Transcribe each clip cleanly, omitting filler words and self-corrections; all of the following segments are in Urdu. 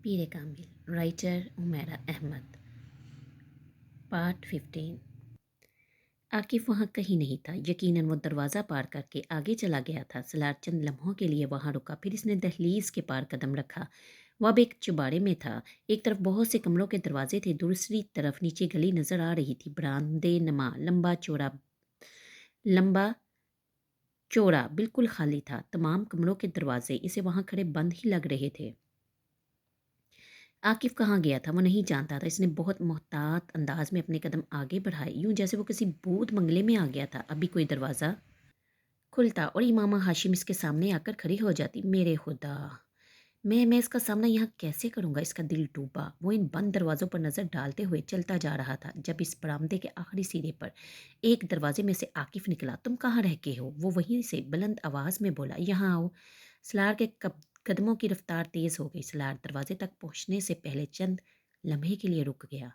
Peer Kamil, writer Umera Ahmad, part 15۔ عاقف وہاں کہیں نہیں تھا۔ یقیناً وہ دروازہ پار کر کے آگے چلا گیا تھا۔ سلار چند لمحوں کے لیے وہاں رکا، پھر اس نے دہلیز کے پار قدم رکھا۔ وہ اب ایک چباڑے میں تھا۔ ایک طرف بہت سے کمروں کے دروازے تھے، دوسری طرف نیچے گلی نظر آ رہی تھی، براندے نما، لمبا چوڑا بالکل خالی تھا۔ تمام کمروں کے دروازے اسے وہاں کھڑے بند ہی لگ رہے تھے۔ عاقف کہاں گیا تھا وہ نہیں جانتا تھا۔ اس نے بہت محتاط انداز میں اپنے قدم آگے بڑھائے، یوں جیسے وہ کسی بھوت بنگلے میں آ گیا تھا۔ ابھی کوئی دروازہ کھلتا اور امامہ ہاشم اس کے سامنے آ کر کھڑی ہو جاتی۔ میرے خدا، میں اس کا سامنا یہاں کیسے کروں گا؟ اس کا دل ڈوبا۔ وہ ان بند دروازوں پر نظر ڈالتے ہوئے چلتا جا رہا تھا، جب اس برآمدے کے آخری سرے پر ایک دروازے میں سے عاقف نکلا۔ تم کہاں رہ کے ہو؟ وہ وہیں سے بلند آواز میں بولا۔ یہاں آؤ۔ سلار کے قدموں کی رفتار تیز ہو گئی۔ سلار دروازے تک پہنچنے سے پہلے چند لمحے کے لیے رک گیا۔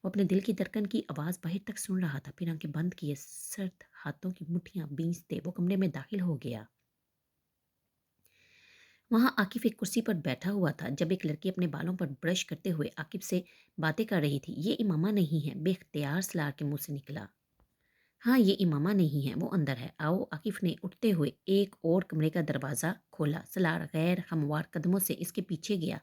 وہ اپنے دل کی دھڑکن کی آواز باہر تک سن رہا تھا، پھر آنکھیں بند کیے سرد ہاتھوں کی مٹھیاں بھیجتے وہ کمرے میں داخل ہو گیا۔ وہاں عاقف ایک کرسی پر بیٹھا ہوا تھا۔ جب ایک لڑکی اپنے بالوں پر برش کرتے ہوئے عاقف سے باتیں کر رہی تھی۔ یہ امامہ نہیں ہے، بے اختیار سلار کے منہ سے نکلا۔ ہاں، یہ امامہ نہیں ہے، وہ اندر ہے، آؤ۔ عاقف نے اٹھتے ہوئے ایک اور کمرے کا دروازہ کھولا۔ سلار غیر ہموار قدموں سے اس کے پیچھے گیا۔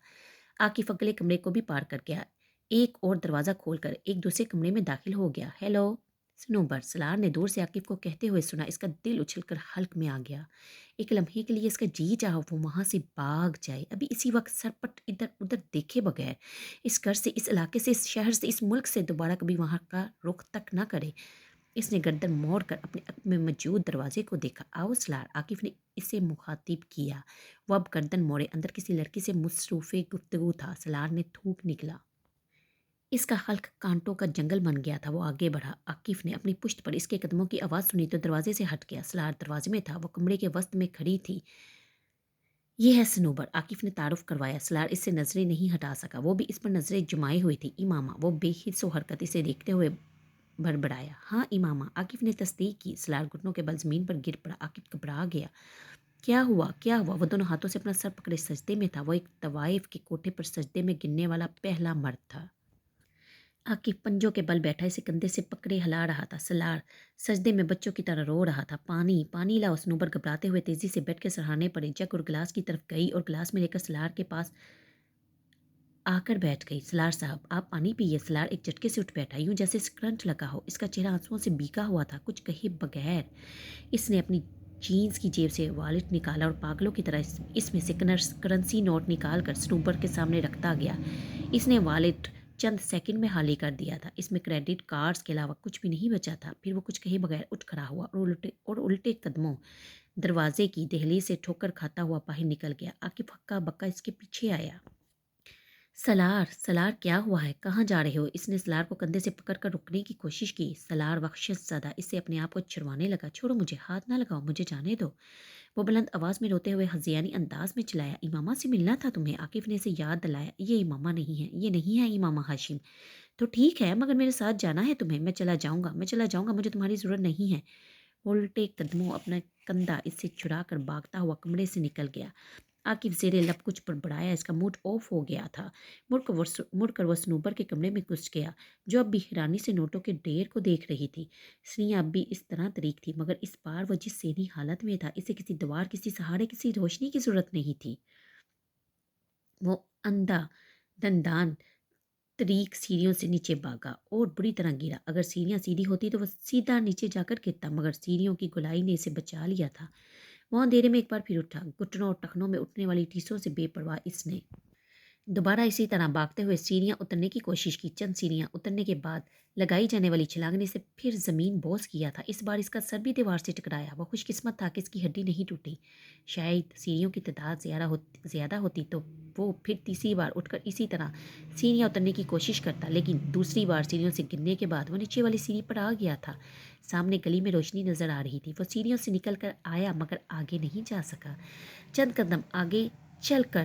عاقف اگلے کمرے کو بھی پار کر گیا، ایک اور دروازہ کھول کر ایک دوسرے کمرے میں داخل ہو گیا۔ ہیلو سنوبر، سلار نے دور سے عاقف کو کہتے ہوئے سنا۔ اس کا دل اچھل کر حلق میں آ گیا۔ ایک لمحے کے لیے اس کا جی چاہا وہ وہاں سے بھاگ جائے، ابھی اسی وقت سرپٹ ادھر ادھر دیکھے بغیر، اس گھر سے، اس علاقے سے، اس شہر سے، اس ملک سے دوبارہ کبھی وہاں کا رخ تک نہ کرے۔ اس نے گردن موڑ کر اپنے عقب میں موجود دروازے کو دیکھا۔ آؤ سلار، عاقف نے اسے مخاطب کیا۔ وہ اب گردن موڑے اندر کسی لڑکی سے مصروف گفتگو تھا۔ سلار نے تھوک نکلا۔ اس کا حلق کانٹوں کا جنگل بن گیا تھا۔ وہ آگے بڑھا۔ عاقف نے اپنی پشت پر اس کے قدموں کی آواز سنی تو دروازے سے ہٹ گیا۔ سلار دروازے میں تھا، وہ کمرے کے وسط میں کھڑی تھی۔ یہ ہے سنوبر، عاقف نے تعارف کروایا۔ سلار اس سے نظریں نہیں ہٹا سکا، وہ بھی اس پر نظریں جمائے ہوئی تھی۔ امامہ، وہ بے حس و حرکت اسے دیکھتے ہوئے بڑبڑایا۔ ہاں امامہ، عاقف نے تصدیق کی۔ سلار گھٹنوں کے بل زمین پر گر پڑا۔ عاقف گھبرا گیا۔ کیا ہوا؟ وہ دونوں ہاتھوں سے اپنا سر پکڑے سجدے میں تھا۔ وہ ایک طوائف کے کوٹھے پر سجدے میں گرنے والا پہلا مرد تھا۔ عاقف پنجوں کے بل بیٹھا اسے کندھے سے پکڑے ہلا رہا تھا۔ سلار سجدے میں بچوں کی طرح رو رہا تھا۔ پانی لاؤ۔ سنوبر گھبراتے ہوئے تیزی سے بیٹھ کے سرہانے پڑے، جگ اور گلاس کی طرف گئی اور گلاس میں لے کر سلار کے پاس آ کر بیٹھ گئی۔ سلار صاحب، آپ پانی پیئے۔ سلار ایک جھٹکے سے اٹھ بیٹھا، یوں جیسے کرنٹ لگا ہو۔ اس کا چہرہ آنسوؤں سے بھیگا ہوا تھا۔ کچھ کہے بغیر اس نے اپنی جینز کی جیب سے والیٹ نکالا اور پاگلوں کی طرح اس میں سے کرنسی نوٹ نکال کر سنوبر کے سامنے رکھتا گیا۔ اس نے والیٹ چند سیکنڈ میں خالی کر دیا تھا۔ اس میں کریڈٹ کارڈز کے علاوہ کچھ بھی نہیں بچا تھا۔ پھر وہ کچھ کہے بغیر اٹھ کھڑا ہوا اور الٹے قدموں دروازے کی دہلیز سے ٹھوکر کھاتا ہوا باہر نکل گیا۔ عاقف ہکا بکا اس کے پیچھے آیا۔ سلار کیا ہوا ہے؟ کہاں جا رہے ہو؟ اس نے سلار کو کندھے سے پکڑ کر رکنے کی کوشش کی۔ سلار وحشت زدہ اس سے اپنے آپ کو چھڑوانے لگا۔ چھوڑو مجھے، ہاتھ نہ لگاؤ، مجھے جانے دو۔ وہ بلند آواز میں روتے ہوئے ہذیانی انداز میں چلایا۔ امامہ سے ملنا تھا تمہیں؟ عاقف نے اسے یاد دلایا۔ یہ امامہ نہیں ہے، یہ نہیں ہے امامہ ہاشم۔ تو ٹھیک ہے، مگر میرے ساتھ جانا ہے تمہیں۔ میں چلا جاؤں گا، مجھے تمہاری ضرورت نہیں ہے۔ الٹے قدموں اپنا کندھا اس سے چھڑا کر بھاگتا ہوا کمرے سے نکل گیا۔ عاقف زیر لب کچھ بڑبڑایا، اس کا موڈ آف ہو گیا تھا۔ مڑ کر وہ سنوبر کے کمرے میں گھس گیا، جو اب بھی حیرانی سے نوٹوں کے ڈھیر کو دیکھ رہی تھی۔ سیڑھیاں اب بھی اس طرح طریق تھی، مگر اس بار وہ جس ذہنی حالت میں تھا، اسے کسی دیوار، کسی سہارے، کسی روشنی کی ضرورت نہیں تھی۔ وہ اندھا دندان طریق سیڑھیوں سے نیچے بھاگا اور بری طرح گرا۔ اگر سیڑھیاں سیدھی ہوتی تو وہ سیدھا نیچے جا کر گرتا، مگر سیڑھیوں کی گولائی نے اسے بچا لیا تھا۔ وہ اندھیرے میں ایک بار پھر اٹھا۔ گھٹنوں اور ٹخنوں میں اٹھنے والی ٹیسوں سے بے پرواہ اس نے دوبارہ اسی طرح بھاگتے ہوئے سیڑھیاں اترنے کی کوشش کی۔ چند سیڑھیاں اترنے کے بعد لگائی جانے والی چھلانگ نے اسے پھر زمین بوس کیا تھا۔ اس بار اس کا سر بھی دیوار سے ٹکرایا۔ وہ خوش قسمت تھا کہ اس کی ہڈی نہیں ٹوٹی۔ شاید سیڑھیوں کی تعداد زیادہ ہوتی تو وہ پھر تیسری بار اٹھ کر اسی طرح سیڑھیاں اترنے کی کوشش کرتا، لیکن دوسری بار سیڑھیوں سے گرنے کے بعد وہ نیچے والی سیڑھی پر آ گیا تھا۔ سامنے گلی میں روشنی نظر آ رہی تھی۔ وہ سیڑھیوں سے نکل کر آیا، مگر آگے نہیں جا سکا۔ چند قدم آگے چل کر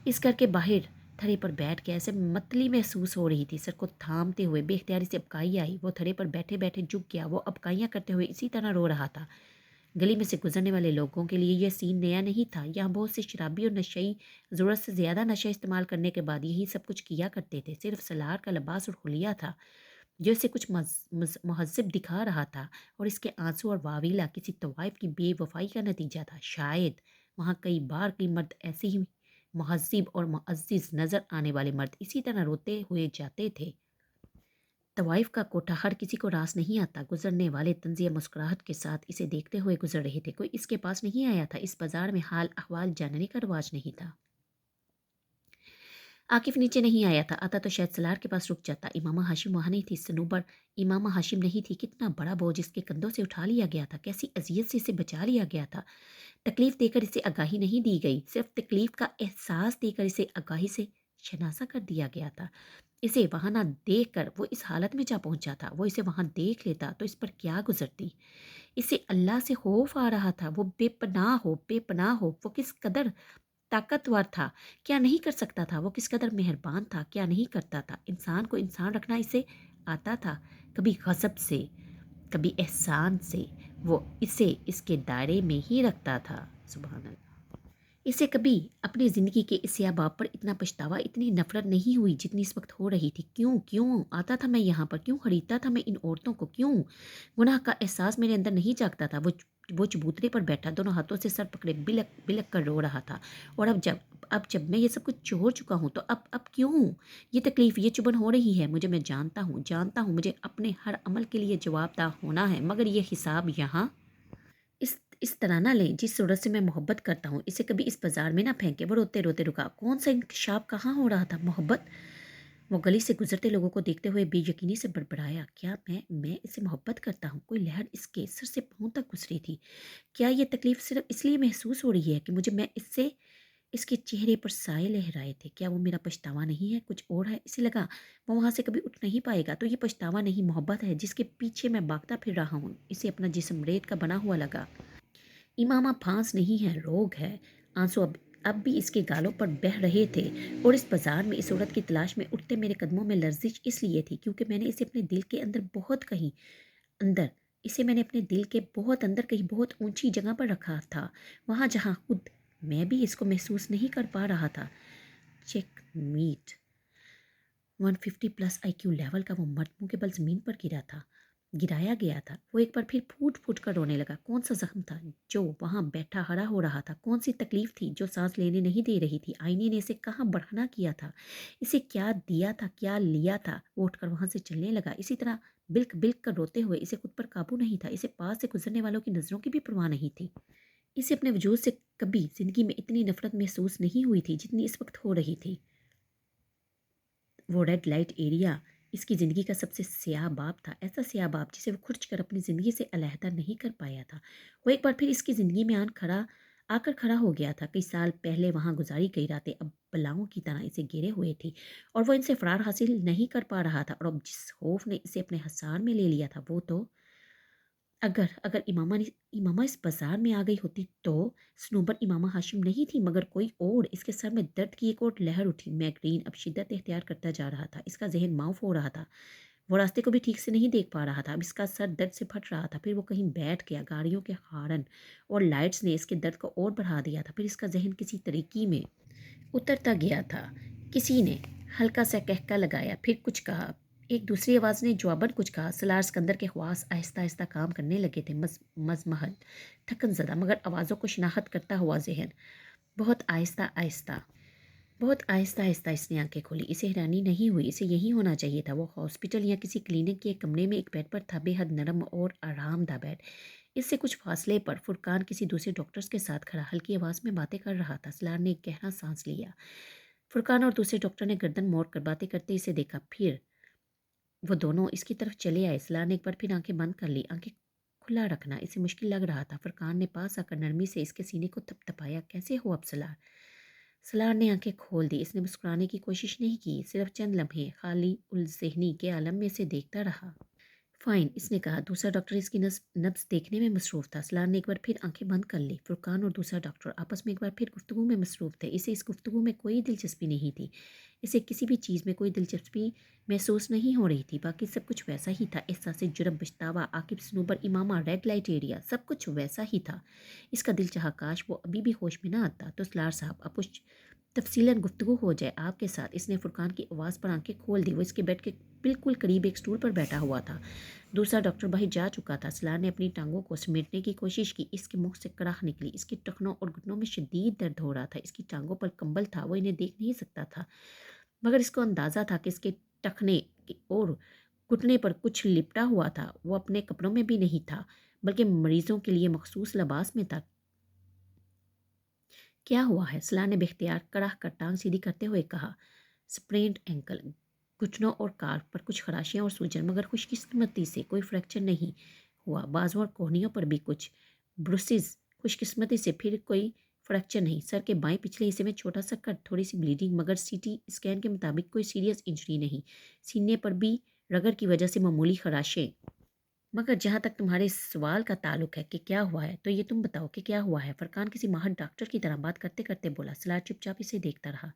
اس گھر کے باہر تھڑے پر بیٹھ گیا۔ اسے متلی محسوس ہو رہی تھی۔ سر کو تھامتے ہوئے بے اختیاری سے ابکائی آئی۔ وہ تھڑے پر بیٹھے بیٹھے جھک گیا۔ وہ ابکائیاں کرتے ہوئے اسی طرح رو رہا تھا۔ گلی میں سے گزرنے والے لوگوں کے لیے یہ سین نیا نہیں تھا۔ یہاں بہت سے شرابی اور نشئی ضرورت سے زیادہ نشہ استعمال کرنے کے بعد یہی سب کچھ کیا کرتے تھے۔ صرف سلار کا لباس اور حلیہ تھا جو اسے کچھ مہذب دکھا رہا تھا، اور اس کے آنسو اور واویلا کسی طوائف کی بے وفائی کا نتیجہ تھا۔ شاید وہاں کئی مرد ایسے ہی مہذب اور معزز نظر آنے والے مرد اسی طرح روتے ہوئے جاتے تھے۔ طوائف کا کوٹھا ہر کسی کو راس نہیں آتا۔ گزرنے والے طنزیہ مسکراہٹ کے ساتھ اسے دیکھتے ہوئے گزر رہے تھے۔ کوئی اس کے پاس نہیں آیا تھا۔ اس بازار میں حال احوال جاننے کا رواج نہیں تھا۔ عاقف نیچے نہیں آیا تھا، آتا تو شاید سلار کے پاس رک جاتا۔ امامہ ہاشم وہاں نہیں تھی۔ صنوبر امامہ ہاشم نہیں تھی۔ کتنا بڑا بوجھ اس کے کندھوں سے اٹھا لیا گیا تھا، کیسی اذیت سے اسے بچا لیا گیا تھا۔ تکلیف دے کر اسے آگاہی نہیں دی گئی، صرف تکلیف کا احساس دے کر اسے آگاہی سے شناسا کر دیا گیا تھا۔ اسے وہاں نہ دیکھ کر وہ اس حالت میں جا پہنچا تھا۔ وہ اسے وہاں دیکھ لیتا تو اس پر کیا گزرتی۔ اسے اللہ سے خوف آ رہا تھا۔ وہ بے پناہ ہو، وہ کس قدر طاقتور تھا، کیا نہیں کر سکتا تھا۔ وہ کس قدر مہربان تھا، کیا نہیں کرتا تھا۔ انسان کو انسان رکھنا اسے آتا تھا، کبھی غضب سے کبھی احسان سے۔ وہ اسے اس کے دائرے میں ہی رکھتا تھا۔ سبحان اللہ۔ اسے کبھی اپنی زندگی کے اس سیاہ باب پر اتنا پچھتاوا، اتنی نفرت نہیں ہوئی جتنی اس وقت ہو رہی تھی۔ کیوں آتا تھا میں یہاں پر، کیوں خریدتا تھا میں ان عورتوں کو، کیوں گناہ کا احساس میرے اندر نہیں جاگتا تھا۔ وہ چبوترے پر بیٹھا دونوں ہاتھوں سے سر پکڑے بلک بلک کر رو رہا تھا۔ اور اب جب میں یہ سب کچھ چھوڑ چکا ہوں تو اب کیوں یہ تکلیف، یہ چبھن ہو رہی ہے مجھے۔ میں جانتا ہوں مجھے اپنے ہر عمل کے لیے جواب دہ ہونا ہے، مگر یہ حساب یہاں اس طرح نہ لیں جس صورت سے میں محبت کرتا ہوں۔ اسے کبھی اس بازار میں نہ پھینکے۔ وہ روتے روتے رکا۔ کون سا انکشاف کہاں ہو رہا تھا؟ محبت؟ وہ گلی سے گزرتے لوگوں کو دیکھتے ہوئے بے یقینی سے بڑبڑایا، کیا میں اسے محبت کرتا ہوں؟ کوئی لہر اس کے سر سے پاؤں تک گزری تھی۔ کیا یہ تکلیف صرف اس لیے محسوس ہو رہی ہے کہ میں اس کے چہرے پر سائے لہرائے تھے؟ کیا وہ میرا پچھتاوا نہیں ہے، کچھ اور ہے؟ اسے لگا وہ وہاں سے کبھی اٹھ نہیں پائے گا۔ تو یہ پچھتاوا نہیں، محبت ہے جس کے پیچھے میں بھاگتا پھر رہا ہوں۔ اسے اپنا جسم ریت کا بنا ہوا لگا۔ امامہ پھانس نہیں ہے، روگ ہے۔ آنسو اب بھی اس کے گالوں پر بہہ رہے تھے، اور اس بازار میں اس عورت کی تلاش میں اٹھتے میرے قدموں میں لرزش اس لیے تھی کیونکہ میں نے اسے اپنے دل کے اندر بہت اندر کہیں بہت اونچی جگہ پر رکھا تھا، وہاں جہاں خود میں بھی اس کو محسوس نہیں کر پا رہا تھا۔ چیک میٹ 150+ IQ لیول کا وہ مرد منہ کے بل زمین پر گرایا گیا تھا۔ وہ ایک بار پھر پھوٹ پھوٹ کر رونے لگا۔ کون سا زخم تھا جو وہاں بیٹھا ہرا ہو رہا تھا؟ کون سی تکلیف تھی جو سانس لینے نہیں دے رہی تھی؟ آئینے نے اسے کہاں بڑھنا کیا تھا؟ اسے کیا دیا تھا، کیا لیا تھا؟ وہ اٹھ کر وہاں سے چلنے لگا، اسی طرح بلک بلک کر روتے ہوئے۔ اسے خود پر قابو نہیں تھا، اسے پاس سے گزرنے والوں کی نظروں کی بھی پرواہ نہیں تھی۔ اسے اپنے وجود سے کبھی زندگی میں اتنی نفرت محسوس نہیں ہوئی تھی جتنی اس وقت ہو رہی تھی۔ وہ ریڈ لائٹ ایریا اس کی زندگی کا سب سے سیاہ باب تھا، ایسا سیاہ باب جسے وہ کھرچ کر اپنی زندگی سے علیحدہ نہیں کر پایا تھا۔ وہ ایک بار پھر اس کی زندگی میں آ کر کھڑا ہو گیا تھا۔ کئی سال پہلے وہاں گزاری گئی راتیں اب بلاؤں کی طرح اسے گھیرے ہوئے تھی، اور وہ ان سے فرار حاصل نہیں کر پا رہا تھا۔ اور اب جس خوف نے اسے اپنے حصار میں لے لیا تھا وہ تو اگر امامہ اس بازار میں آ گئی ہوتی تو صنوبر امامہ ہاشم نہیں تھی مگر کوئی اور۔ اس کے سر میں درد کی ایک اور لہر اٹھی۔ میگرین اب شدت اختیار کرتا جا رہا تھا، اس کا ذہن معاف ہو رہا تھا، وہ راستے کو بھی ٹھیک سے نہیں دیکھ پا رہا تھا۔ اب اس کا سر درد سے پھٹ رہا تھا، پھر وہ کہیں بیٹھ گیا۔ گاڑیوں کے ہارن اور لائٹس نے اس کے درد کو اور بڑھا دیا تھا، پھر اس کا ذہن کسی طریقے میں اترتا گیا تھا۔ کسی نے ہلکا سا کہکا لگایا، پھر کچھ کہا، ایک دوسری آواز نے جواباً کچھ کہا۔ سلار سکندر کے حواس آہستہ آہستہ کام کرنے لگے تھے، مزمحل، تھکن زدہ مگر آوازوں کو شناخت کرتا ہوا ذہن۔ بہت آہستہ آہستہ اس نے آنکھیں کھولی۔ اسے حیرانی نہیں ہوئی، اسے یہی ہونا چاہیے تھا۔ وہ ہاسپٹل یا کسی کلینک کے ایک کمرے میں ایک بیڈ پر تھا، بے حد نرم اور آرام دہ بیڈ۔ اس سے کچھ فاصلے پر فرقان کسی دوسرے ڈاکٹرز کے ساتھ کھڑا ہلکی آواز میں باتیں کر رہا تھا۔ سلار نے ایک گہرا سانس لیا۔ فرقان اور دوسرے ڈاکٹر نے گردن موڑ کر باتیں کرتے اسے دیکھا، پھر وہ دونوں اس کی طرف چلے آئے۔ سلار نے ایک بار پھر آنکھیں بند کر لی۔ آنکھیں کھلا رکھنا اسے مشکل لگ رہا تھا۔ فرقان نے پاس آ کر نرمی سے اس کے سینے کو تھپ تھپایا۔ کیسے ہو اب سلار؟ سلار نے آنکھیں کھول دی۔ اس نے مسکرانے کی کوشش نہیں کی، صرف چند لمحے خالی الذہنی کے عالم میں اسے دیکھتا رہا۔ فائن، اس نے کہا۔ دوسرا ڈاکٹر اس کی نبض دیکھنے میں مصروف تھا۔ سلان نے ایک بار پھر آنکھیں بند کر لی۔ فرقان اور دوسرا ڈاکٹر آپس میں ایک بار پھر گفتگو میں مصروف تھے۔ اسے اس گفتگو میں کوئی دلچسپی نہیں تھی۔ اسے کسی بھی چیز میں کوئی دلچسپی محسوس نہیں ہو رہی تھی۔ باقی سب کچھ ویسا ہی تھا۔ احساس جرم، پچھتاوا، عاقب، صنوبر، امامہ، ریڈ لائٹ ایریا، سب کچھ ویسا ہی تھا۔ اس کا دل چاہا کاش وہ ابھی بھی ہوش میں نہ آتا تو سلار صاحب اب کچھ تفصیلاً گفتگو ہو جائے آپ کے ساتھ۔ اس نے فرقان کی آواز پر آنکھیں کھول دی۔ وہ اس کے بیڈ کے بالکل قریب ایک سٹول پر بیٹھا ہوا تھا۔ دوسرا ڈاکٹر باہر جا چکا تھا۔ سلار نے اپنی ٹانگوں کو سمیٹنے کی کوشش کی۔ اس کے منہ سے کڑاہ نکلی۔ اس کے ٹخنوں اور گھٹنوں میں شدید درد ہو رہا تھا۔ اس کی ٹانگوں پر کمبل تھا۔ وہ انہیں دیکھ نہیں سکتا تھا، مگر اس کو اندازہ تھا کہ اس کے ٹخنے اور گھٹنے پر کچھ لپٹا ہوا تھا۔ وہ اپنے کپڑوں میں بھی نہیں تھا، بلکہ مریضوں کے لیے مخصوص لباس میں تھا۔ کیا ہوا ہے؟ سلار نے باختیار کڑاہ کر ٹانگ سیدھی کرتے ہوئے کہا۔ سپرینٹ اینکل، گھٹنوں اور کارف پر کچھ خراشیاں اور سوجن، مگر خوش قسمتی سے کوئی فریکچر نہیں ہوا۔ بازوؤں اور کوہنیوں پر بھی کچھ بروسز، خوش قسمتی سے پھر کوئی فریکچر نہیں۔ سر کے بائیں پچھلے حصے میں چھوٹا سا کٹ، تھوڑی سی بلیڈنگ، مگر سی ٹی اسکین کے مطابق کوئی سیریس انجری نہیں۔ سینے پر بھی رگڑ کی وجہ سے معمولی خراشیں۔ مگر جہاں تک تمہارے سوال کا تعلق ہے کہ کیا ہوا ہے، تو یہ تم بتاؤ کہ کیا ہوا ہے؟ فرقان کسی ماہر ڈاکٹر کی طرح بات کرتے کرتے بولا۔ سلار چپ چاپ اسے دیکھتا رہا۔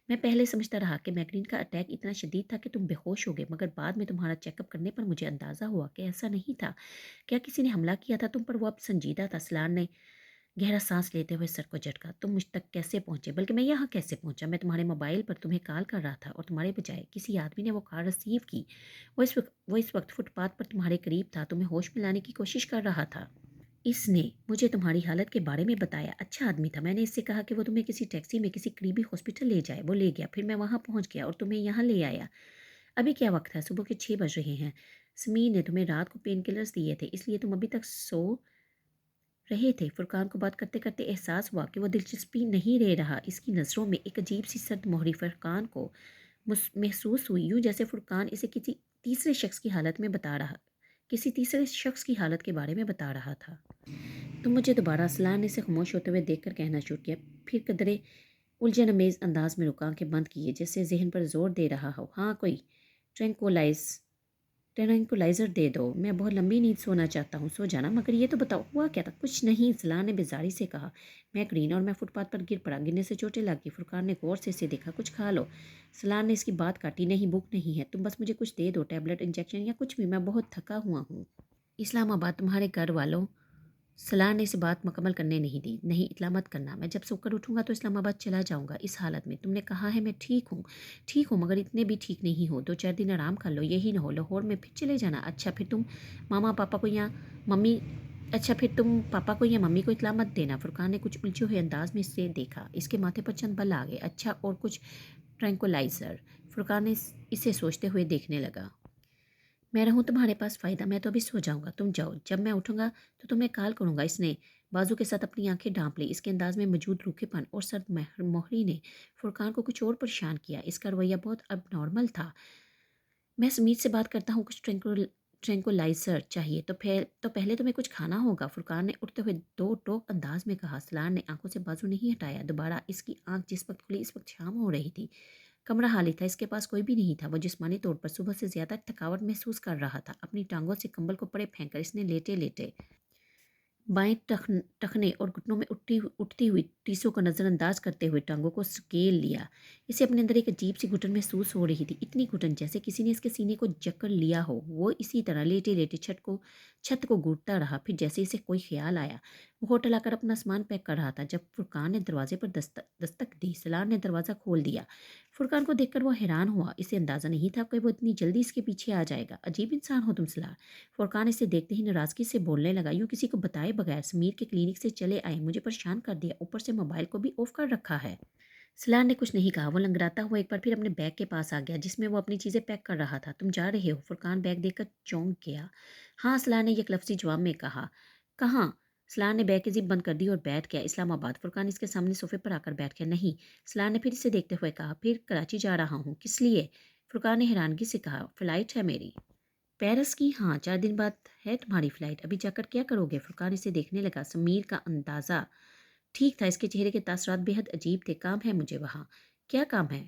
میں پہلے سمجھتا رہا کہ میگرین کا اٹیک اتنا شدید تھا کہ تم بے ہوش ہو گئے، مگر بعد میں تمہارا چیک اپ کرنے پر مجھے اندازہ ہوا کہ ایسا نہیں تھا۔ کیا کسی نے حملہ کیا تھا تم پر؟ وہ اب سنجیدہ تھا۔ سلار نے گہرا سانس لیتے ہوئے سر کو جھٹکا۔ تم مجھ تک کیسے پہنچے؟ بلکہ میں یہاں کیسے پہنچا؟ میں تمہارے موبائل پر تمہیں کال کر رہا تھا اور تمہارے بجائے کسی آدمی نے وہ کال ریسیو کی۔ وہ اس وقت فٹ پاتھ پر تمہارے قریب تھا، تمہیں ہوش میں لانے کی کوشش کر رہا تھا۔ اس نے مجھے تمہاری حالت کے بارے میں بتایا۔ اچھا آدمی تھا۔ میں نے اس سے کہا کہ وہ تمہیں کسی ٹیکسی میں کسی قریبی ہاسپٹل لے جائے۔ وہ لے گیا، پھر میں وہاں پہنچ گیا اور تمہیں یہاں لے آیا۔ ابھی کیا وقت ہے؟ صبح کے 6 بج رہے ہیں۔ سمیر نے تمہیں رات کو پین کلرز دیے تھے، اس لیے تم ابھی تک سو رہے تھے۔ فرقان کو بات کرتے کرتے احساس ہوا کہ وہ دلچسپی نہیں لے رہا۔ اس کی نظروں میں ایک عجیب سی سرد مہری فرقان کو محسوس ہوئی، یوں جیسے فرقان اسے کسی تیسرے شخص کی حالت کے بارے میں بتا رہا تھا۔ تم مجھے دوبارہ، سلار نے اسے خاموش ہوتے ہوئے دیکھ کر کہنا شروع کیا، پھر قدرے الجھن امیز انداز میں رکا، آنکھیں بند کیے جیسے ذہن پر زور دے رہا ہو۔ ہاں، کوئی ٹرینکولائزر دے دو، میں بہت لمبی نیند سونا چاہتا ہوں۔ سو جانا، مگر یہ تو بتاؤ ہوا کیا تھا؟ کچھ نہیں، سلار نے بیزاری سے کہا۔ میں گرین اور میں فٹ پاتھ پر گر پڑا، گرنے سے چوٹیں لگ گئی۔ فرقان نے غور سے اسے دیکھا۔ کچھ کھا لو۔ سلار نے اس کی بات کاٹی۔ نہیں، بھوک نہیں ہے، تم بس مجھے کچھ دے دو، ٹیبلٹ، انجیکشن یا کچھ بھی، میں بہت تھکا ہوا ہوں۔ اسلام آباد، تمہارے گھر والوں؟ سلار نے اسے بات مکمل کرنے نہیں دی۔ نہیں، اطلاع مت کرنا، میں جب سو کر اٹھوں گا تو اسلام آباد چلا جاؤں گا اس حالت میں۔ تم نے کہا ہے میں ٹھیک ہوں مگر اتنے بھی ٹھیک نہیں ہو۔ 2-4 دن آرام کر لو، یہی نہ ہو لاہور میں پھر چلے جانا۔ اچھا پھر تم پاپا کو یا ممی کو اطلاع مت دینا۔ فرقان نے کچھ الجھے ہوئے انداز میں اسے دیکھا۔ اس کے ماتھے پر چند بل آ گئے۔ اچھا، اور کچھ ٹرینکولائزر؟ فرقان نے اسے سوچتے ہوئے دیکھنے لگا۔ میں رہوں تمہارے پاس فائدہ، میں تو ابھی سو جاؤں گا، تم جاؤ، جب میں اٹھوں گا تو تمہیں کال کروں گا۔ اس نے بازو کے ساتھ اپنی آنکھیں ڈھانپ لی۔ اس کے انداز میں موجود روکھے پن اور سرد مہری نے فرقان کو کچھ اور پریشان کیا۔ اس کا رویہ بہت اب نارمل تھا۔ میں سمیر سے بات کرتا ہوں، کچھ ٹرینکولائزر چاہیے تو پہلے تمہیں کچھ کھانا ہوگا، فرقان نے اٹھتے ہوئے دو ٹوک انداز میں کہا۔ سلار نے آنکھوں سے بازو نہیں ہٹایا۔ دوبارہ اس کی آنکھ جس وقت کھلی اس وقت شام ہو رہی تھی۔ کمرہ خالی تھا، اس کے پاس کوئی بھی نہیں تھا۔ وہ جسمانی طور پر صبح سے زیادہ تھکاوٹ محسوس کر رہا تھا۔ اپنی ٹانگوں سے کمبل کو پرے پھینک کر اس نے لیٹے بائیں ٹخنے اور گھٹنوں میں اٹھتی ہوئی ٹیسوں کو نظر انداز کرتے ہوئے ٹانگوں کو سکیل لیا۔ اسے اپنے اندر ایک عجیب سی گھٹن محسوس ہو رہی تھی، اتنی گھٹن جیسے کسی نے اس کے سینے کو جکڑ لیا ہو۔ وہ اسی طرح لیٹے چھت کو گھوٹتا رہا، پھر جیسے اسے کوئی خیال آیا وہ ہوٹل آ کر اپنا سامان پیک کر رہا تھا جب فرقان نے دروازے پر دستک دی۔ سلار نے دروازہ کھول دیا۔ فرقان کو دیکھ کر وہ حیران ہوا۔ اسے اندازہ نہیں تھا کہ وہ اتنی جلدی اس کے پیچھے آ جائے گا۔ عجیب انسان ہو تم سلار۔ فرقان اسے دیکھتے ہی ناراضگی سے بولنے لگا، یوں کسی کو بتائے بغیر سمیر کے کلینک سے چلے آئے، مجھے پریشان کر دیا، اوپر سے موبائل کو بھی آف کر رکھا ہے۔ سلار نے کچھ نہیں کہا۔ وہ لنگڑاتا ہوا ایک بار پھر اپنے بیگ کے پاس آ گیا جس میں وہ اپنی چیزیں پیک کر رہا تھا۔ تم جا رہے ہو؟ فرقان بیگ دیکھ کر چونک گیا۔ ہاں، سلار نے یک لفظی جواب میں کہا۔ کہاں؟ سلار نے بیگ کی زپ بند کر دی اور بیٹھ گیا۔ اسلام آباد۔ فرقان اس کے سامنے صوفے پر آ کر بیٹھ گیا۔ نہیں، سلار نے پھر اسے دیکھتے ہوئے کہا۔ پھر کراچی جا رہا ہوں۔ کس لیے؟ فرقان نے حیرانگی سے کہا۔ فلائٹ ہے میری پیرس کی۔ ہاں، 4 دن بعد ہے تمہاری فلائٹ، ابھی جا کر کیا کرو گے؟ فرقان اسے دیکھنے لگا۔ سمیر کا اندازہ ٹھیک تھا، اس کے چہرے کے تاثرات بے حد عجیب تھے۔ کام ہے مجھے وہاں۔ کیا کام ہے؟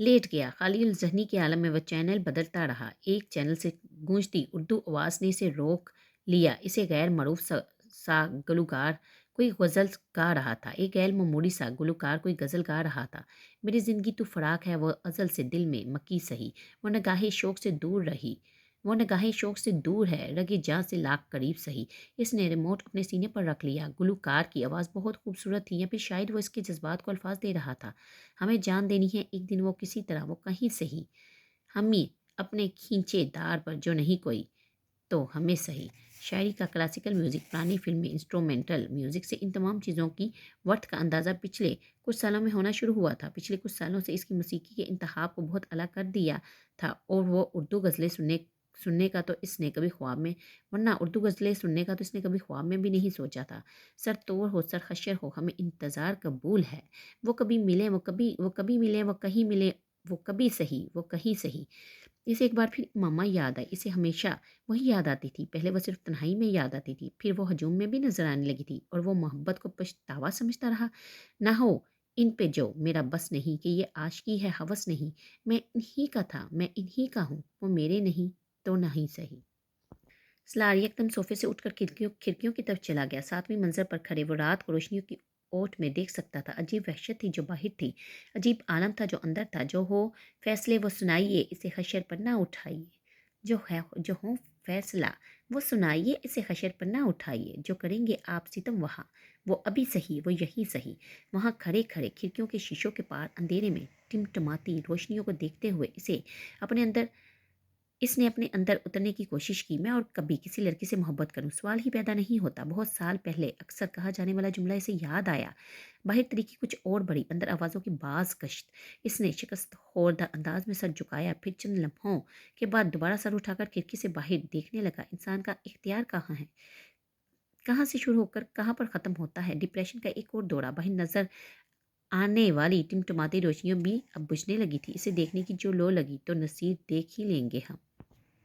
لیٹ گیا خالی الذہنی کے عالم میں وہ چینل بدلتا رہا۔ ایک چینل سے گونجتی اردو آواز نے اسے روک لیا۔ اسے غیر معروف سا گلوکار کوئی غزل گا رہا تھا، ایک غیر معمولی سا گلوکار کوئی غزل گا رہا تھا۔ میری زندگی تو فراق ہے وہ ازل سے دل میں مکی سہی، وہ نگاہ شوق سے دور رہی، وہ نگاہ شوق سے دور ہے، رگے جاں سے لاکھ قریب سہی۔ اس نے ریموٹ اپنے سینے پر رکھ لیا۔ گلوکار کی آواز بہت خوبصورت تھی، یا پھر شاید وہ اس کے جذبات کو الفاظ دے رہا تھا۔ ہمیں جان دینی ہے ایک دن وہ کسی طرح، وہ کہیں سہی، ہمیں اپنے کھینچے دار پر جو نہیں کوئی تو ہمیں سہی۔ شاعری کا کلاسیکل میوزک، پرانی فلمیں، انسٹرومنٹل میوزک سے ان تمام چیزوں کی ورتھ کا اندازہ پچھلے کچھ سالوں میں ہونا شروع ہوا تھا۔ پچھلے کچھ سالوں سے اس کی موسیقی کے انتخاب کو بہت الگ کر دیا تھا، اور وہ اردو غزلیں سننے کا تو اس نے کبھی خواب میں ورنہ اردو غزلیں سننے کا تو اس نے کبھی خواب میں بھی نہیں سوچا تھا۔ سر توڑ ہو سر خشر ہو ہمیں انتظار قبول ہے، وہ کبھی ملے وہ کبھی ملے وہ کہیں ملے، وہ کبھی سہی وہ کہیں سہی۔ اسے ایک بار پھر ماما یاد آئی، اسے ہمیشہ وہی یاد آتی تھی۔ پہلے وہ صرف تنہائی میں یاد آتی تھی، پھر وہ ہجوم میں بھی نظر آنے لگی تھی، اور وہ محبت کو پچھتاوا سمجھتا رہا۔ نہ ہو ان پہ جو میرا بس نہیں، کہ یہ عاشقی ہے ہوس نہیں، میں انہی کا تھا میں انہی کا ہوں، وہ میرے نہیں تو نہیں سہی۔ سلار یکدم صوفے سے اٹھ کر کھڑکیوں کی طرف چلا گیا۔ ساتویں منزل پر کھڑے وہ رات کو روشنیوں کی اوٹ میں دیکھ سکتا تھا۔ عجیب وحشت تھی جو باہر تھی، عجیب عالم تھا جو اندر تھا۔ جو ہو فیصلے وہ سنائیے، اسے خشر پر نہ اٹھائیے، جو ہو فیصلہ وہ سنائیے، اسے خشر پر نہ اٹھائیے، جو کریں گے آپ ستم وہاں وہ ابھی سہی وہ یہی سہی۔ وہاں کھڑے کھڑے کھڑکیوں کے شیشوں کے پار اندھیرے میں ٹمٹماتی روشنیوں کو دیکھتے ہوئے اس نے اپنے اندر اترنے کی کوشش کی۔ میں اور کبھی کسی لڑکی سے محبت کروں، سوال ہی پیدا نہیں ہوتا۔ بہت سال پہلے اکثر کہا جانے والا جملہ اسے یاد آیا۔ باہر طریقی کچھ اور بڑی، اندر آوازوں کی باز گشت۔ اس نے شکست خوردہ انداز میں سر جھکایا، پھر چند لمحوں کے بعد دوبارہ سر اٹھا کر کھڑکی سے باہر دیکھنے لگا۔ انسان کا اختیار کہاں ہے، کہاں سے شروع ہو کر کہاں پر ختم ہوتا ہے؟ ڈپریشن کا ایک اور دورہ۔ باہر نظر آنے والی ٹمٹماتی روشنیوں بھی اب بجھنے لگی تھی۔ اسے دیکھنے کی جو لو لگی تو نصیر دیکھ ہی لیں گے ہم۔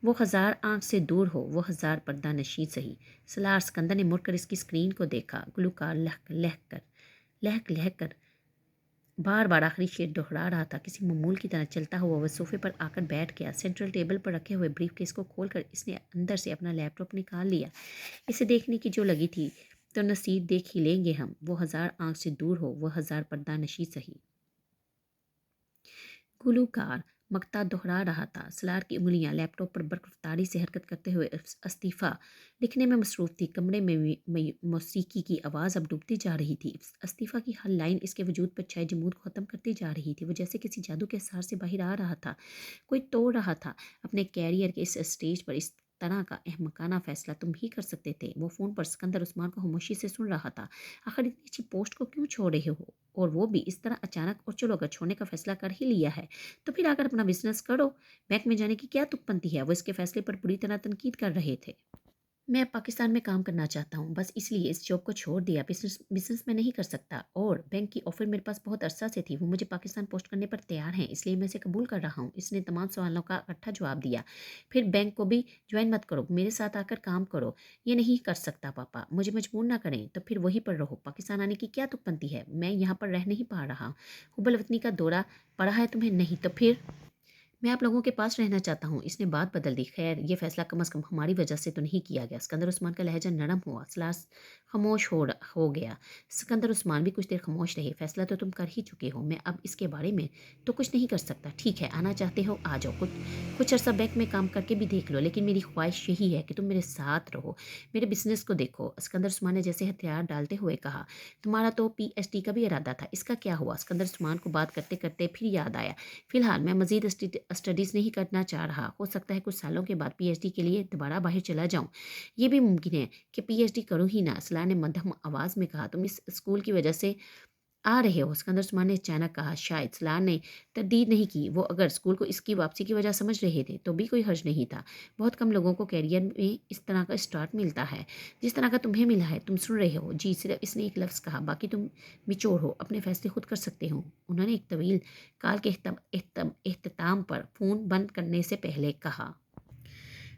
وہ ہزار آنکھ سے دور ہو، وہ ہزار پردہ نشیں سہی۔ سلار سکندر نے مڑ کر اس کی اسکرین کو دیکھا۔ گلوکار لہک لہک کر بار بار آخری شعر دہرا رہا تھا۔ کسی معمول کی طرح چلتا ہوا وہ صوفے پر آ کر بیٹھ گیا۔ سینٹرل ٹیبل پر رکھے ہوئے بریف کیس کو کھول کر اس نے اندر سے اپنا لیپ ٹاپ نکال لیا۔ اسے دیکھنے کی جو لگی تھی تو نصیر دیکھ ہی لیں گے ہم۔ وہ ہزار آنکھ سے دور ہو، وہ ہزار پردہ نشیں سہی۔ گلوکار مقطع دہرا رہا تھا۔ سلار کی انگلیاں لیپ ٹاپ پر برق رفتاری سے حرکت کرتے ہوئے استعفیٰ لکھنے میں مصروف تھی۔ کمرے میں موسیقی کی آواز اب ڈوبتی جا رہی تھی۔ استعفیٰ کی ہر لائن اس کے وجود پر چھائے جمود کو ختم کرتی جا رہی تھی۔ وہ جیسے کسی جادو کے اثر سے باہر آ رہا تھا، کوئی توڑ رہا تھا۔ اپنے کیریئر کے اس اسٹیج پر اس طرح کا احمقانہ فیصلہ تم ہی کر سکتے تھے۔ وہ فون پر سکندر عثمان کو خاموشی سے سن رہا تھا۔ آخر اتنی اچھی پوسٹ کو کیوں چھوڑ رہے ہو، اور وہ بھی اس طرح اچانک؟ اور چلو اگر چھوڑنے کا فیصلہ کر ہی لیا ہے تو پھر آ کر اپنا بزنس کرو، بینک میں جانے کی کیا تک بنتی ہے؟ وہ اس کے فیصلے پر بری طرح تنقید کر رہے تھے۔ میں اب پاکستان میں کام کرنا چاہتا ہوں، بس اس لیے اس جاب کو چھوڑ دیا۔ بزنس میں نہیں کر سکتا، اور بینک کی آفر میرے پاس بہت عرصہ سے تھی، وہ مجھے پاکستان پوسٹ کرنے پر تیار ہیں، اس لیے میں اسے قبول کر رہا ہوں۔ اس نے تمام سوالوں کا اکٹھا جواب دیا۔ پھر بینک کو بھی جوائن مت کرو، میرے ساتھ آ کر کام کرو۔ یہ نہیں کر سکتا پاپا، مجھے مجبور نہ کریں تو پھر وہیں پر رہو۔ پاکستان آنے کی کیا تک بنتی ہے؟ میں یہاں پر رہ نہیں پا رہا۔ حب الوطنی کا دورہ پڑا ہے تمہیں؟ نہیں تو پھر میں آپ لوگوں کے پاس رہنا چاہتا ہوں۔ اس نے بات بدل دی۔ خیر یہ فیصلہ کم از کم ہماری وجہ سے تو نہیں کیا گیا۔ سکندر عثمان کا لہجہ نرم ہوا۔ سلار خاموش ہو گیا۔ سکندر عثمان بھی کچھ دیر خاموش رہے۔ فیصلہ تو تم کر ہی چکے ہو، میں اب اس کے بارے میں تو کچھ نہیں کر سکتا۔ ٹھیک ہے، آنا چاہتے ہو آ جاؤ، کچھ عرصہ بینک میں کام کر کے بھی دیکھ لو، لیکن میری خواہش یہی ہے کہ تم میرے ساتھ رہو، میرے بزنس کو دیکھو۔ سکندر عثمان نے جیسے ہتھیار ڈالتے ہوئے کہا۔ تمہارا تو پی ایچ ڈی کا بھی ارادہ تھا، اس کا کیا ہوا؟ سکندر عثمان کو بات کرتے کرتے پھر یاد آیا۔ فی الحال میں مزید اسٹڈیز نہیں کرنا چاہ رہا، ہو سکتا ہے کچھ سالوں کے بعد پی ایچ ڈی کے لیے دوبارہ باہر چلا جاؤں۔ یہ بھی ممکن ہے کہ پی ایچ ڈی کروں ہی نہ، سلار نے مدھم آواز میں کہا۔ تم اس اسکول کی وجہ سے آ رہے ہو؟ سکندر عثمان نے اچانک کہا۔ شاید۔ سلار نے تردید نہیں کی۔ وہ اگر اسکول کو اس کی واپسی کی وجہ سمجھ رہے تھے تو بھی کوئی حرج نہیں تھا۔ بہت کم لوگوں کو کیریئر میں اس طرح کا اسٹارٹ ملتا ہے جس طرح کا تمہیں ملا ہے۔ تم سن رہے ہو؟ جی، صرف اس نے ایک لفظ کہا۔ باقی تم میچور ہو، اپنے فیصلے خود کر سکتے ہو، انہوں نے ایک طویل کال کے اختتام پر فون بند کرنے سے پہلے کہا۔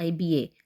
IBA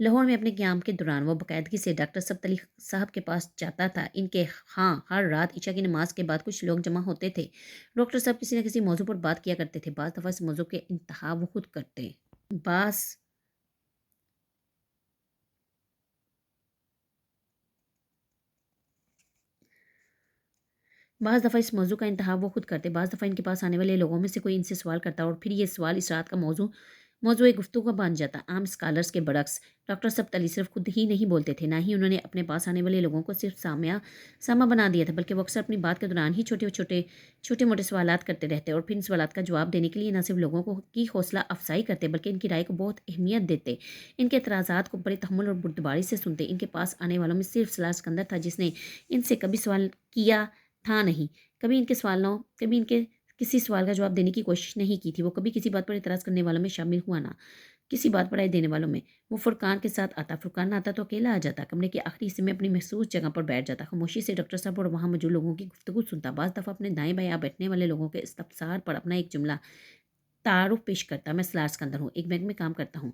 لاہور میں اپنے قیام کے دوران وہ باقاعدگی سے ڈاکٹر سبت علی صاحب کے پاس جاتا تھا۔ ان کے ہاں ہر رات عشاء کی نماز کے بعد کچھ لوگ جمع ہوتے تھے۔ ڈاکٹر صاحب کسی نہ کسی موضوع پر بات کیا کرتے تھے، بعض دفعہ اس موضوع کے انتہا وہ خود کرتے، بعض بعض دفعہ اس موضوع کا انتہا وہ خود کرتے، بعض دفعہ ان کے پاس آنے والے لوگوں میں سے کوئی ان سے سوال کرتا اور پھر یہ سوال اس رات کا موضوع گفتگو بن جاتا۔ عام اسکالرز کے برعکس ڈاکٹر سبت علی صرف خود ہی نہیں بولتے تھے، نہ ہی انہوں نے اپنے پاس آنے والے لوگوں کو صرف سامع بنا دیا تھا، بلکہ وہ اکثر اپنی بات کے دوران ہی چھوٹے موٹے سوالات کرتے رہتے اور پھر ان سوالات کا جواب دینے کے لیے نہ صرف لوگوں کی حوصلہ افزائی کرتے بلکہ ان کی رائے کو بہت اہمیت دیتے، ان کے اعتراضات کو بڑے تحمل اور بردباری سے سنتے۔ ان کے پاس آنے والوں میں صرف سلار سکندر تھا جس نے ان سے کبھی سوال کیا تھا نہیں، کبھی ان کے کسی سوال کا جواب دینے کی کوشش نہیں کی تھی۔ وہ کبھی کسی بات پر اعتراض کرنے والوں میں شامل ہوا نہ کسی بات پر رائے دینے والوں میں۔ وہ فرقان کے ساتھ آتا، فرقان نہ آتا تو اکیلا آ جاتا، کمرے کے آخری حصے میں اپنی محسوس جگہ پر بیٹھ جاتا، خاموشی سے ڈاکٹر صاحب اور وہاں موجود لوگوں کی گفتگو سنتا، بعض دفعہ اپنے دائیں بائیں بیٹھنے والے لوگوں کے استفسار پر اپنا ایک جملہ تعارف پیش کرتا۔ میں سلار سکندر ہوں، ایک بینک میں کام کرتا ہوں۔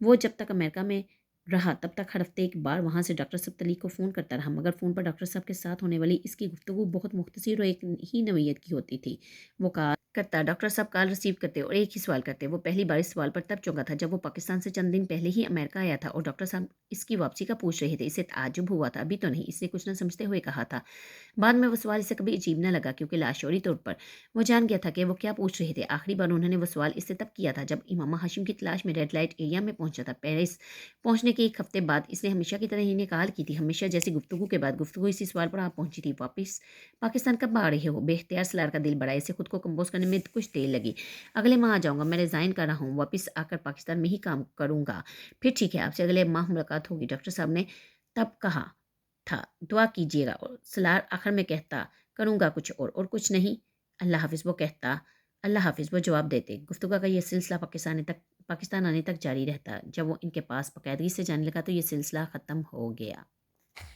وہ جب تک امریکہ میں رہا تب تک ہر ہفتے ایک بار وہاں سے ڈاکٹر سبت علی کو فون کرتا رہا، مگر فون پر ڈاکٹر صاحب کے ساتھ ہونے والی اس کی گفتگو بہت مختصر اور ایک ہی نوعیت کی ہوتی تھی۔ وہ کال کرتا، ڈاکٹر صاحب کال ریسیو کرتے اور ایک ہی سوال کرتے۔ وہ پہلی بار اس سوال پر تب چونکا تھا جب وہ پاکستان سے چند دن پہلے ہی امریکہ آیا تھا اور ڈاکٹر صاحب اس کی واپسی کا پوچھ رہے تھے۔ اسے تعجب ہوا تھا، ابھی تو نہیں، اس نے کچھ نہ سمجھتے ہوئے کہا تھا۔ بعد میں وہ سوال اسے کبھی عجیب نہ لگا کیونکہ لاشعوری طور پر وہ جان گیا تھا کہ وہ کیا پوچھ رہے تھے۔ آخری بار انہوں نے وہ سوال اس سے تب کیا تھا جب امامہ ہاشم کی تلاش میں ریڈ لائٹ ایریا میں پہنچا تھا۔ پیرس پہنچنے کے ایک ہفتے بعد اس نے ہمیشہ کی طرح انہیں کال کی تھی، ہمیشہ جیسی گفتگو کے بعد گفتگو اسی سوال پر آپ پہنچی تھی، واپس پاکستان کب آ رہے ہو؟ بے اختیار سلار کا دل بڑھا، اسے خود کو کمپوز کرنے میں کچھ دیر لگی۔ اگلے ماہ آ جاؤں گا، میں ریزائن کر رہا ہوں، واپس آ کر پاکستان میں ہی کام کروں گا۔ پھر ٹھیک ہے، آپ سے اگلے ماہ ملاقات ہوگی، ڈاکٹر صاحب نے تب کہا تھا۔ دعا کیجیے گا۔ اور سلار آخر میں کہتا، کروں گا کچھ اور کچھ نہیں، اللہ حافظ۔ وہ کہتا، اللہ حافظ، وہ جواب دیتے۔ گفتگو کا یہ سلسلہ پاکستان آنے تک جاری رہتا۔ جب وہ ان کے پاس باقاعدگی سے جانے لگا تو یہ سلسلہ ختم ہو گیا۔